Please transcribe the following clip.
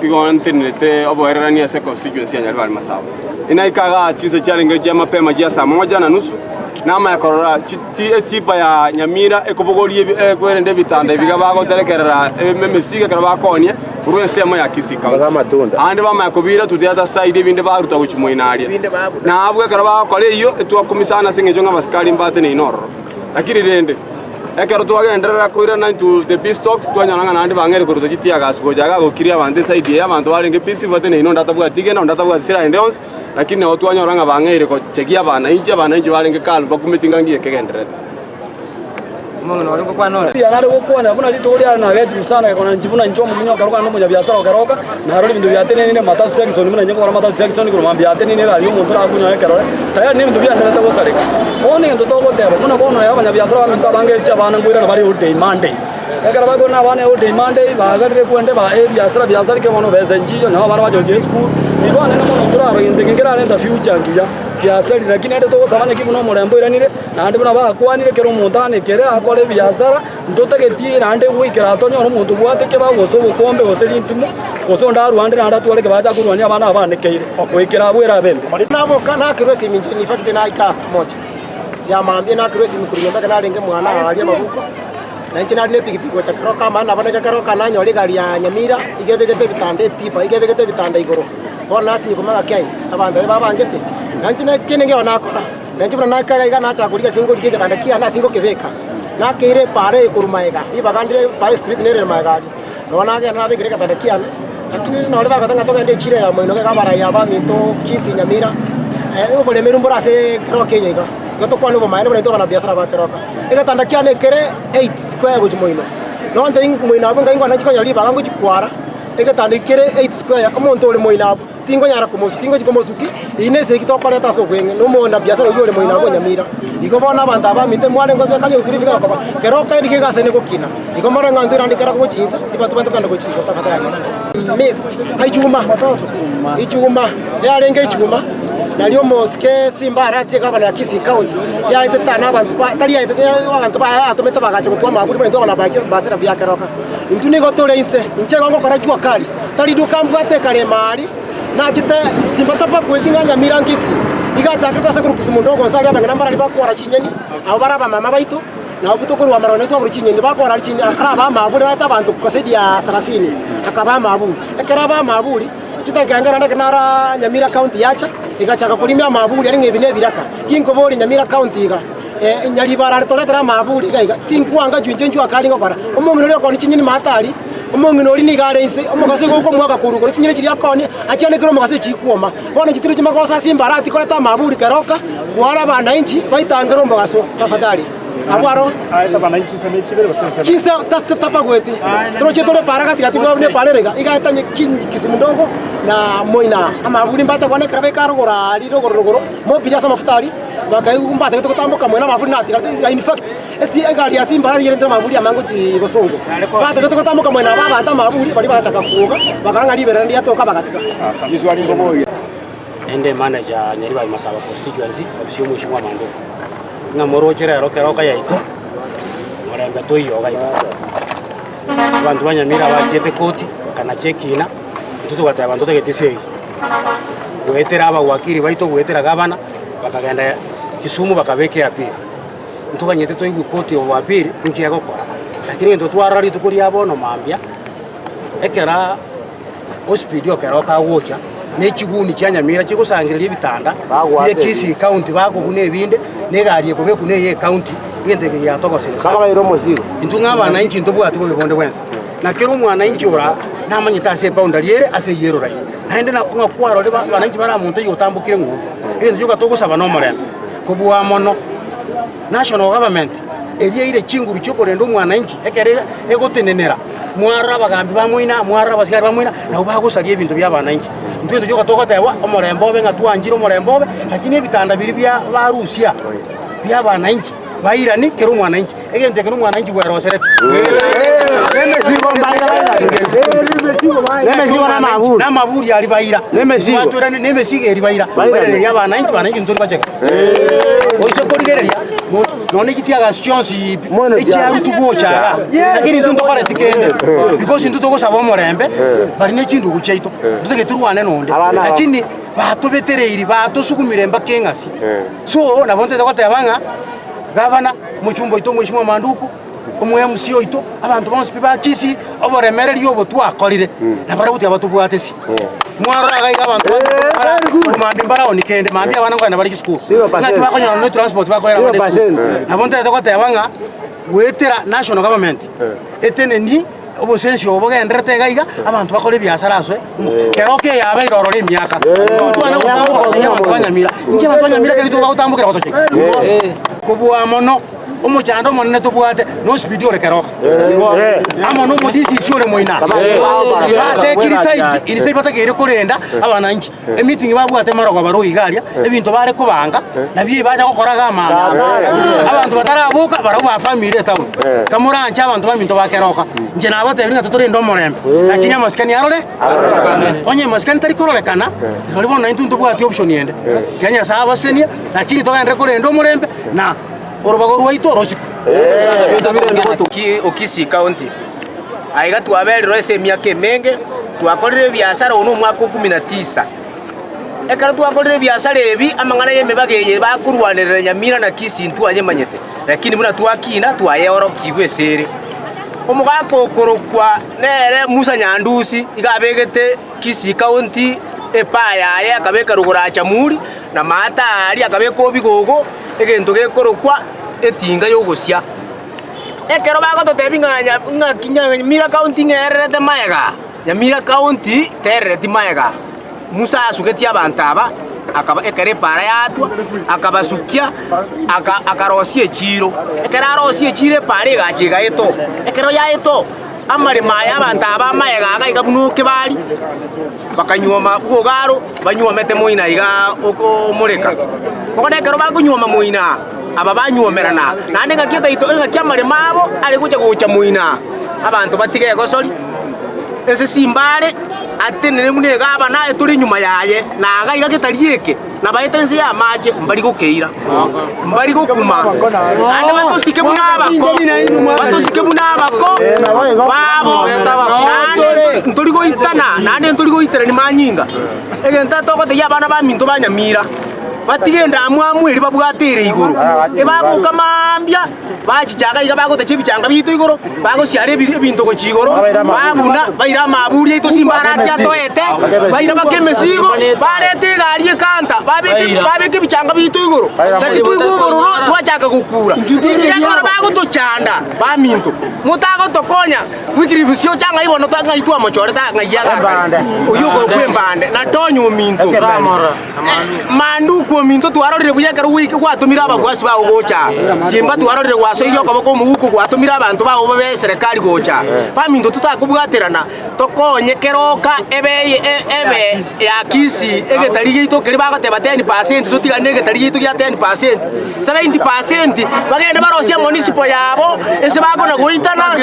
bigontinete oboererania se constituency ya Nyaribari Masaba inaikaga chise challenge ya mapema ya saa 1:30 nama yakorora tipa ya Nyamira ekobogorie kwerende bitanda biga bagoterekerera memesiga kara bakonie urwensemo ya Kisika ande bama yakobira tutiyata side binde baruta guchimoinaria na abwe kara bakore iyo etwakumisana singejo ng'abasikari mbate ne inoro lakini rende ekero twagenderera koira na into the peace talks twanyana nandi bangere kuruta gitia gasugo jaga gokiria bande side ya bantu barenge peace bate ne ino ndatabwa tigena ndatabwa sira endeons lakini watu wanyaranga bangere ko chegia bana inje barenge kalu bakumitinga ngiye kegenderera Mungu nori kwa nore ya nari gukwana buna litori na geti usana kana njibuna nchomo munyoka roka no munya biasara okaroka na rori bindu byatene nine mata Jackson muna nyengo mata Jackson ko mambia atene nine gari umuntu akunya kerore tayari ni bindu byandera tagosarika one ndo togoteba muna bono ya banya biasara baminta bange chabana ngwira na bari ude Monday ekara bago na bana ude Monday bagarire kwende ba biasara ke mono bese njiyo na bana bajoje school ibone no mono turaro indekingira nenda future ngiya biasara lakini ndo togosabanya kibuno murembo iranire na andi bana bakwanire kero muntane kere akore biasara ndotagetie nande gwikira tonyo no muntu bwateke bagoso bukombe goseri ntumo goso ndaru ande nanda twaleke baza kurwania abana abanekeire gwikira bwera bende nabo kana kirwesi minje ni fakite na ikasa moja ya maambie na kirwesi mikurimba kana renge mwana ali mabuko na nchina ne pikipiki cha karoka maana abana karoka na nyori gari ya Nyamira igevegete bitande tipa igevegete bitande igoro bona sinyi kumaga kai abanda babangete na nchina kinenge onakora na nchibra na kaga igana cha kuriga singo rike kitanda kia na singo kebeka na kire pare kurumaiga ibagandire pare street nere maigari nona ke na bigire kitanda kia lakini nore bagatanga to bende chire ya moino ka bara ya ba minto kisi Nyamira ubole merumbora se karoke yega gato kwano bo maire bonito bana biasara ba karoka ikatanda kia ne kere 8 square go moino no ndo moino abo ngai ngwana chikonya liba ngango chikwara ikatanda kere 8 square omuntu ole moino abo tingo nyara kumusuki ngo chikomusuki ine se kitokore taso kwenge no mona biasara yole moino abo Nyamira igobona abantu abamite mwale ngo kanye uturifika kwa keroka ndike gase ne kokina igomara ngandira ndikara ko chinsa ibatu bantu kana ko chiko tafadhali Messi ichuma yarenge ichuma nalio moske simba arate gavana ya Kisii County ya itetana abantu tali ya itetana abantu ba atometa bagache kutwa maburi mwe ndona basira bya keroka intuni gotole inse inchego ngo kora jua kali tali dukambwate kale mali na jite simba tapa kwetinga Nyamira Kisii igacha kata kuru kusumundogo sali abanga nambara libakora chinyeni abo baraba mama baito na obutokuru wa marone to chinyeni bakora chinyeni akara ba maburi ata abantu kosedia 30 akaba maburi ekaraba maburi chitaganga na kanara Nyamira County yacha igachaka kulimia maburi ari ngebine biraka kinko bori Nyamira County ga Nyaribara toletera maburi gaiga tinkwanga junjenju akali ngokora omongino lyo koni chinyini matali omongino ori ni gare inse omogase goko mwaka kurugoro chinyini chiri akoni achiane kiro mogase chikuoma bona chitiro chimagosa simba ati koleta maburi karoka kwara bana inchi baitangero mogaso tafadhali abwaro aita bana inchi seme chibere basense chisa tapa gwete troche tole para kati bwa ne parerega igata kisimundogo na moina amaburi mbata kwane krabe karugora liro gorogoro mo bidia mafutali bagai umbata to tamboka moina mafuri na ati in fact esi egari ya simba yere ntama maburi amango chi bosongo bata to tamboka moina baba ata maburi bali bachaka kuoga bakanga libera ndi atoka bakatika sabizu ali ngobo ende manager Nyaribari Masaba constituency obisyo mushimwa mando nga morochera rokeroka yaito morembe to yoga ika bantu banyamira bachete koti kana chekina tutu gata bantu tegetisei gwetera aba wakiri baito gwetera gabana bakagenda Kisumu bakabekera pira ntuganyete to igukoti wa pira nkiya gokora lakini ndo twarari tukuri abono mambia ekera hospital keroka wocha n'ekiguni kya Nyamira kigusangirira ibitanda ile Kisii County bako kune binde negariye kobe kune ye county yendege ya togosere saba bayiro moziro intunga abana inchi ntobu ati bibonde wense na kero mwana inchi ora namanyita ase boundary yere ase yero rai naende na kwaro le bana inchi bara muntu yotambukire ngu ende juga togusaba no morena kubuwa mono national government eriye ile chinguru chokorendo mwana inchi ekere egotenenera mwara bagambi bamuina mwara basigari bamuina na ubagusalie ibintu by'abana inchi ntwende joka togotewa omorembo benga twanjiro omorembo lakini ebitanda biri bya barusia by'abana inchi bairani kero mwananchi egente kero mwananchi bwa roserete na maburi ali baira baturani nemesiga eri baira baira ya bananchi nturi bacheka oise korigereria none kitiaga sionsi echaru tugocha lakini ntondokore tikende because ntutogo sabo morembe bari ne chindu guchaito tutege turwane nonde lakini batubetereiri batusukumire mbake ngasi so nabonte kwatebanga gavana muchumbo ito mwishimwa manduku omwe MC oito abantu bonse bibakisi oboremereri obo twakorire na barabuti abatubwatesi mwaraga abantu mambi mbara onikende mambi abana ngwana bari school ngati bakonyana no transport bakoyera bari school nabonte kwatebanga wetera national government eteneni obusensi obugenderete gaiga abantu bakore biashara aswe keroke yabe irorore emyaka twana gutambuka abantu banyamira nje abantu banyamira kali tugutambukira gotoche kubwa mono umuchando monne tubwate no speed ore keroka amono modisi shure moina bate kiri sides iri side batakere kurenda abananchi meeting babwate marogo baro igaria ebintu bare kubanga nabye baje gukora gama abantu batarabuka barabo family town kamurancha abantu baminto bakeroka nje nabote bringa tutore ndo morembe lakini amaskani arore onye maskani tari korolekana roli bona intu bwate option yende Kenya saba senia lakini togaende kore ndo morembe na orubago rwaito rosiku Okisi County aiga twabelero ese myaka menge twakorire biashara ono mwaka 19 ekara twakorire biashara ebi amangana yemebageye bakurwanirira Nyamira na Kisii ntwanye manyete lakini muna twakina twayehoro kigwesere omugako korokwa nere Musa Nyandusi igabegete Kisii County epaya ya kabeka rugura chamuri na mata ali akabeka obigogo egento gekorokwa etinga yogosia ekero bago totebinganya Nyamira County ngerete maega Nyamira County terete maega Musa asugeti abantaba akaba ekere para yatwa akabasukia akarosie chiro ekera arosie chire pare gachiga eto ekero ya eto amare maya abantaba maega gaikabunuke bali bakanyuma bugaro banyumete moina iga okomureka bakone ekero bakunyuma moina aba banyumerana nande ngakita ito ngakyamare mabo ari kucha kucha moina abantu batige gosori ese simbare atenene munega abana eturi nyuma yaye na gaiga kitarieke na baitense ya maje mbari gukeira mbari gukuma ande batosike bunabako babo nande nturi goitana nande nturi goitera ni manyinga egenta toko te yabana ba minto banyamira batigenda amwamwiri babwatire iguru ebabuka mambya bachichaga iga bagote chibichanga bito iguru bagosiare ebinto go chigoro babuna baira maburi ito simbarati atoete baira bakemesigo barete gari ekanta babeke bichanga bito iguru nakitu iguru twachaka gukura ingiro bagotochanda baminto mutago tokonya wikirivusio changa ibono tanga itwa mochore ta ngayaga uyuko kwembande na tonyo minto mandu minto twarorire buyakara wiki gwatumira abavwasi bawo gocha simba twarorire gwaso iyo kabako muhuko gwatumira abantu bawo babe serikali gocha paminto tutakubwaterana tokonye keroka ebe ya Kisii egetari ito kiri bagoteba 10% tutigane egetari ito ya 10% 70% bagenda barosia municipal yabo ese bagona goitana